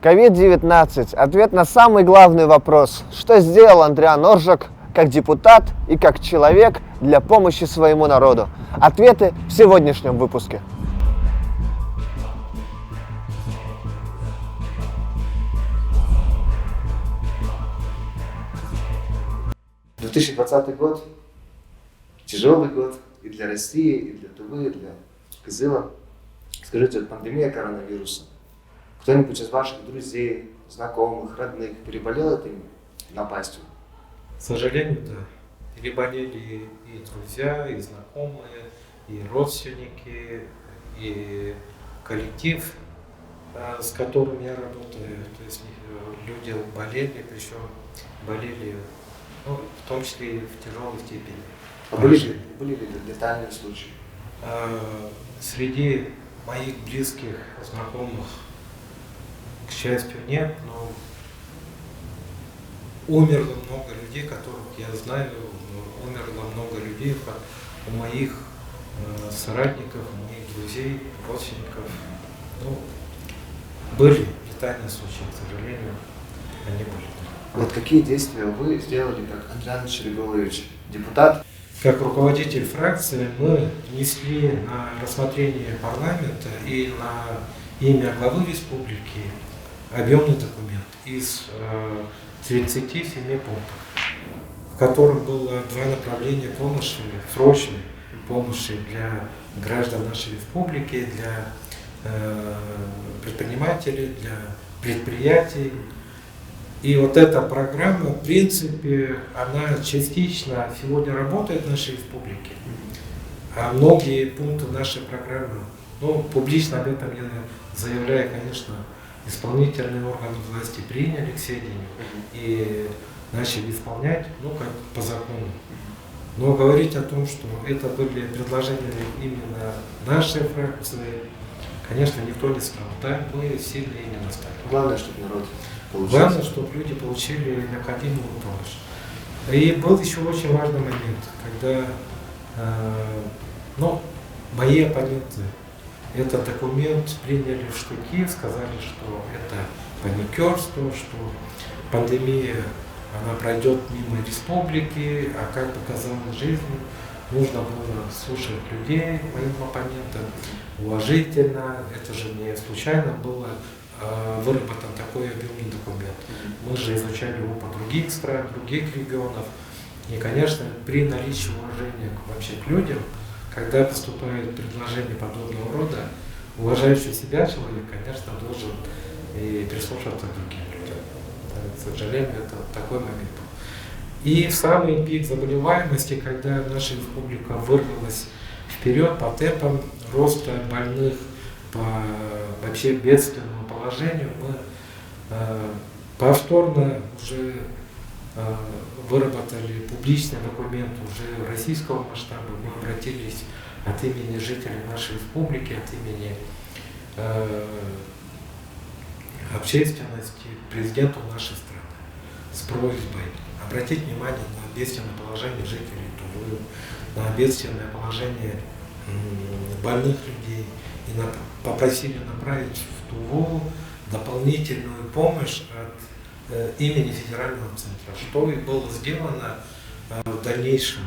COVID-19. Ответ на самый главный вопрос. Что сделал Андриан Оржак как депутат и как человек для помощи своему народу? Ответы в сегодняшнем выпуске. «2020 год, тяжелый год и для России, и для Тувы, и для Кызыла. Скажите, вот пандемия коронавируса, кто-нибудь из ваших друзей, знакомых, родных переболел этой напастью?» К сожалению, да. Переболели и друзья, и знакомые, и родственники, и коллектив, с которым я работаю. То есть люди болели, причем болели, в том числе и в тяжелой степени. А были ли летальные случаи? Среди моих близких, знакомых, к счастью, нет, но умерло много людей, которых я знаю, умерло много людей у моих соратников, у моих друзей, родственников. Были летальные случаи, к сожалению, они были. Вот какие действия вы сделали как Андриан Шереголович, депутат? Как руководитель фракции мы внесли на рассмотрение парламента и на имя главы республики объемный документ из 37 пунктов, в котором было два направления помощи, срочной помощи для граждан нашей республики, для предпринимателей, для предприятий. И вот эта программа, в принципе, она частично сегодня работает в нашей республике, а многие пункты нашей программы, публично об этом я заявляю, конечно, исполнительные органы власти приняли к сведению и начали исполнять, как по закону. Но говорить о том, что это были предложения именно нашей фракции, конечно, никто не стал. Да, мы сильно именно стали. Главное, чтобы народ получил. Главное, чтобы люди получили необходимую помощь. И был еще очень важный момент, когда мои оппоненты этот документ приняли в штыки, сказали, что это паникерство, что пандемия она пройдет мимо республики, а как показала жизнь, нужно было слушать людей, моим оппонентам, уважительно. Это же не случайно было выработан такой объемный документ. Мы же изучали опыт других стран, других регионов. И, конечно, при наличии уважения вообще к людям, когда поступает предложение подобного рода, уважающий себя человек, конечно, должен и прислушаться к другим людям. К сожалению, это такой момент был. И в самый пик заболеваемости, когда наша республика вырвалась вперед по темпам роста больных, по вообще бедственному положению, мы повторно уже выработали публичный документ уже российского масштаба. Мы обратились от имени жителей нашей республики, от имени общественности, президенту нашей страны с просьбой обратить внимание на бедственное положение жителей Тувы, на бедственное положение больных людей, и попросили направить в Туву дополнительную помощь от имени федерального центра, что и было сделано в дальнейшем.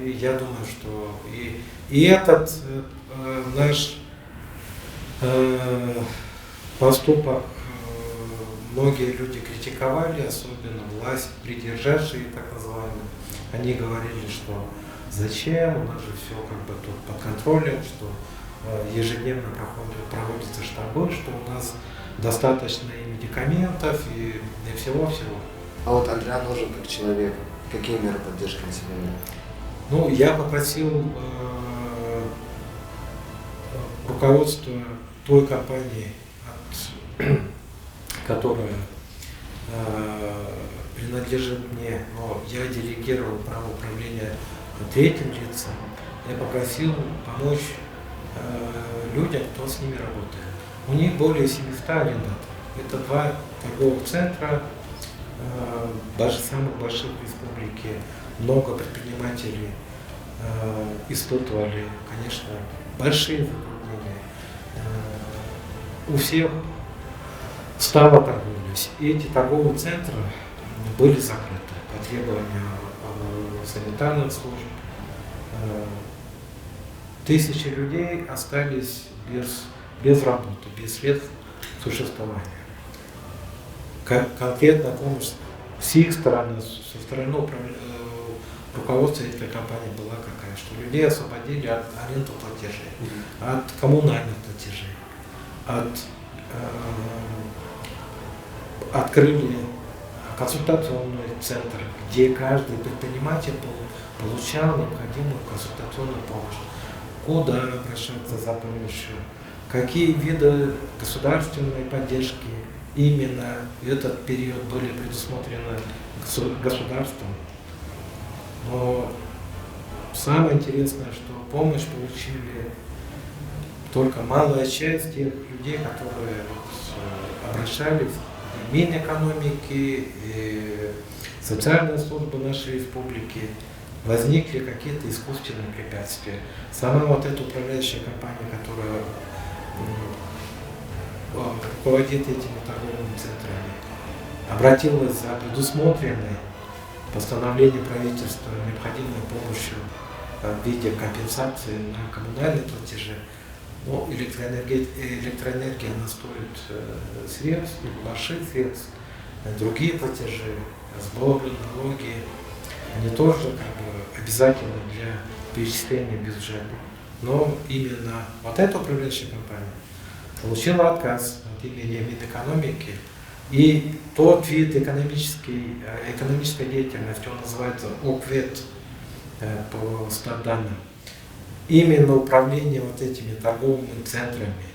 И я думаю, что и этот наш поступок многие люди критиковали, особенно власть, придержавшие так называемые. Они говорили, что зачем, у нас же все тут под контролем, что ежедневно проводятся штабы, что у нас достаточно и медикаментов, и всего-всего. А вот Андриан Оржак как человек, какие меры поддержки на себя берет? Я попросил руководство той компании, которая принадлежит мне, но я делегировал право управления третьим лицам. Я попросил помочь людям, кто с ними работает. У них более 700 арендаторов. Это два торговых центра, самых больших в республике. Много предпринимателей испытывали, конечно, большие затруднения. У всех стала торговля. И эти торговые центры были закрыты по требованию санитарных служб. Тысячи людей остались без работы, без средств существования. Конкретно помощь с их стороны, со стороны руководства этой компании была какая, что людей освободили от аренды платежей, от коммунальных платежей, открыли консультационный центр, где каждый предприниматель получал необходимую консультационную помощь. Куда обращаться за помощью, какие виды государственной поддержки именно в этот период были предусмотрены государством. Но самое интересное, что помощь получили только малая часть тех людей, которые обращались в Минэкономики, и социальные службы нашей республики. Возникли какие-то искусственные препятствия. Сама вот эта управляющая компания, которая руководит этими торговыми центрами, обратилась за предусмотренной постановлением правительства необходимой помощью в виде компенсации на коммунальные платежи. Но электроэнергия она стоит средств, больших средств, другие платежи, сборы, налоги, они тоже обязательны для перечисления бюджета. Но именно вот эта управляющая компания получила отказ от имени Минэкономики, и тот вид экономической деятельности, он называется ОКВЭД по статданным. Именно управление вот этими торговыми центрами,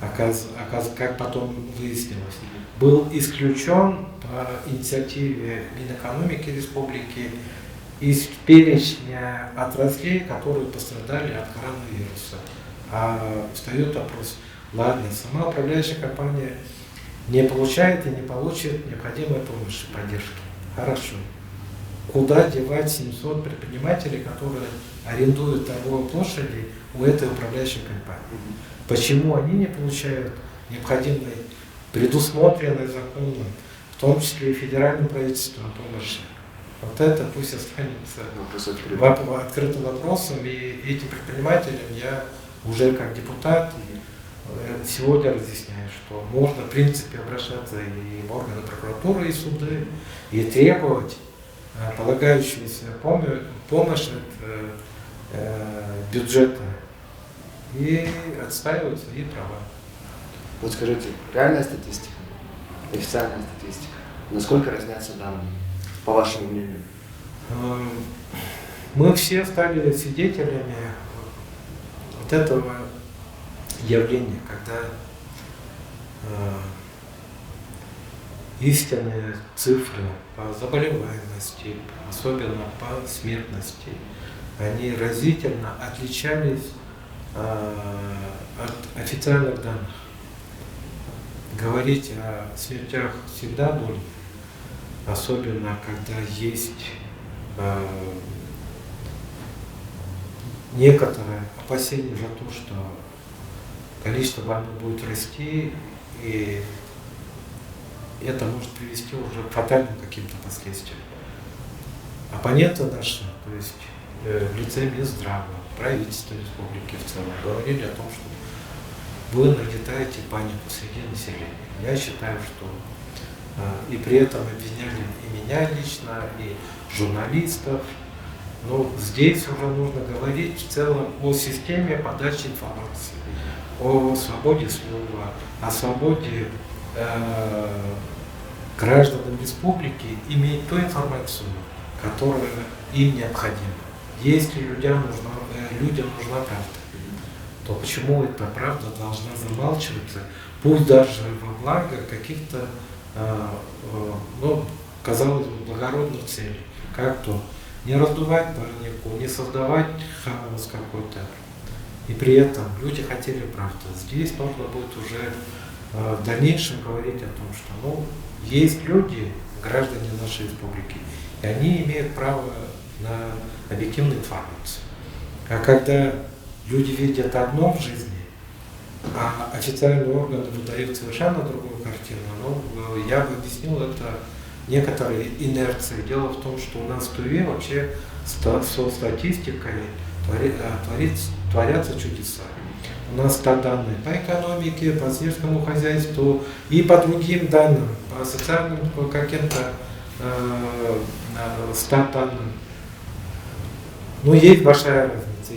как потом выяснилось, был исключен по инициативе Минэкономики Республики из перечня отраслей, которые пострадали от коронавируса. А встает вопрос, ладно, сама управляющая компания не получает и не получит необходимой помощи, поддержки. Хорошо. Куда девать 700 предпринимателей, которые арендуют торговые площади у этой управляющей компании? Почему они не получают необходимой, предусмотренной законом, в том числе и федеральным правительством, помощи? Вот это пусть останется открытым вопросом, и этим предпринимателям я уже как депутат сегодня разъясняю, что можно в принципе обращаться и в органы прокуратуры, и суды, и требовать полагающуюся помощь от бюджета и отстаивать свои права. Вот скажите, реальная статистика, официальная статистика, насколько разнятся данные, по вашему мнению? Мы все стали свидетелями вот этого явления, когда истинные цифры по заболеваемости, особенно по смертности, они разительно отличались от официальных данных. Говорить о смертях всегда больно, особенно когда есть некоторые опасения за то, что количество больных будет расти, и это может привести уже к фатальным каким-то последствиям. Оппоненты наши, то есть в лице Минздрава, правительства республики в целом, говорили о том, что вы нагнетаете панику среди населения. Я считаю, что и при этом обвиняли и меня лично, и журналистов. Но здесь уже нужно говорить в целом о системе подачи информации, о свободе слова, о свободе гражданам республики иметь ту информацию, которая им необходима. Если людям нужна правда, то почему эта правда должна замалчиваться, пусть даже во благо каких-то, казалось бы, благородных целей, как то не раздувать панику, не создавать хаос какой-то. И при этом люди хотели правды. Здесь нужно будет уже в дальнейшем говорить о том, что есть люди, граждане нашей республики, и они имеют право на объективную информацию. А когда люди видят одно в жизни, а официальные органы выдают совершенно другую картину. Ну, я бы объяснил это некоторой инерцией. Дело в том, что у нас в Туве вообще со статистикой творятся чудеса. У нас данные по экономике, по сельскому хозяйству и по другим данным, по социальным каким-то данным. Ну, есть большая разница.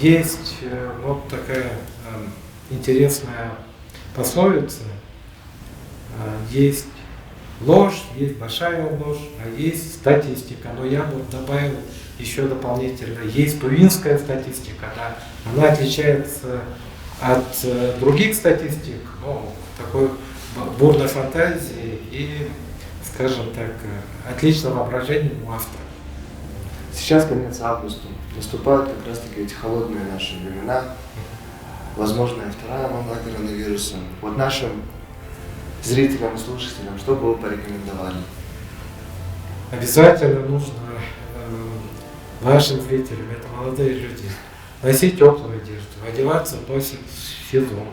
Есть вот такая интересная пословица. Есть ложь, есть большая ложь, а есть статистика. Но я бы добавил еще дополнительно, есть тувинская статистика, да, она отличается от других статистик, ну, такой бурной фантазии и, скажем так, отличного воображения у автора. Сейчас конец августа, наступают как раз таки эти холодные наши времена, возможно, и вторая волна коронавируса. Вот нашим зрителям и слушателям, что бы вы порекомендовали? Обязательно нужно вашим зрителям, это молодые люди, носить теплую одежду, одеваться до сезона.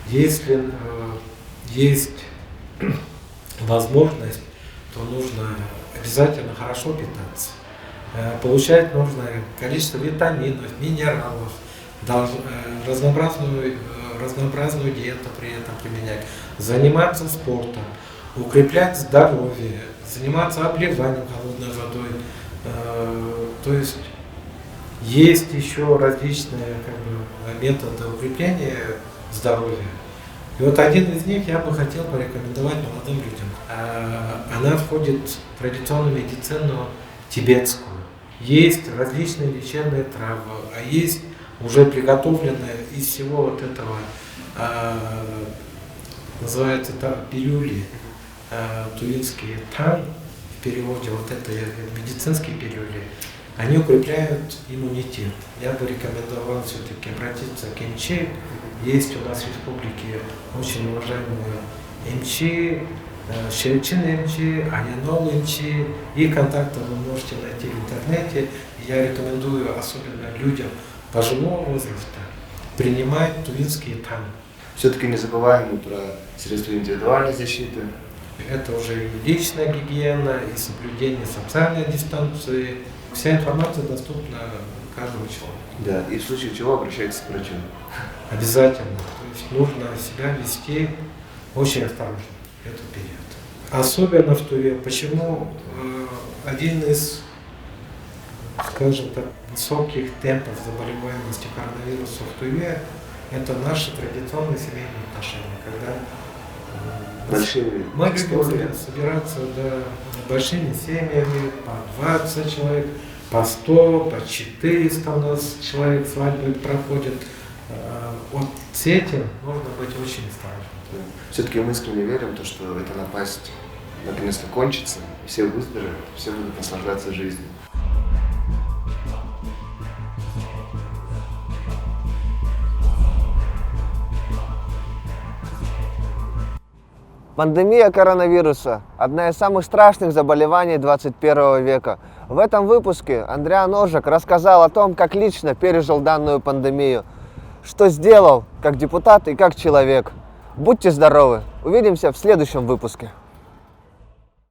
Если есть возможность, то нужно обязательно хорошо питаться, получать нужное количество витаминов, минералов, разнообразную диету при этом применять, заниматься спортом, укреплять здоровье, заниматься обливанием холодной водой. То есть еще различные методы укрепления здоровья. И вот один из них я бы хотел порекомендовать молодым людям. Она входит в традиционную медицину тибетскую. Есть различные лечебные травы, а есть уже приготовленные из всего вот этого, называется пилюли, тувинские тан, в переводе вот это медицинские пилюли, они укрепляют иммунитет. Я бы рекомендовал все-таки обратиться к МЧ. Есть у нас в республике очень уважаемые МЧ, Шерчин МЧ, Анянол МЧ, и контакты вы можете найти в интернете. Я рекомендую особенно людям пожилого возраста принимать тувинские тан. Все-таки не забываем про средства индивидуальной защиты. Это уже и личная гигиена, и соблюдение социальной дистанции. Вся информация доступна каждому человеку. Да, и в случае чего обращайтесь к врачу. Обязательно. То есть нужно себя вести очень осторожно в этот период. Особенно в Туве. Почему один из, скажем так, высоких темпов заболеваемости коронавирусом в Туве — это наши традиционные семейные отношения, когда мы любим собираться большими семьями, по 20 человек, по 100, по 400 у нас человек свадьбы проходит. Вот с этим нужно быть очень осторожным. Все-таки мы искренне верим, что эта напасть наконец-то кончится, все выздоровеют, все будут наслаждаться жизнью. Пандемия коронавируса – одна из самых страшных заболеваний 21 века. В этом выпуске Андриан Ожак рассказал о том, как лично пережил данную пандемию, что сделал как депутат и как человек. Будьте здоровы! Увидимся в следующем выпуске.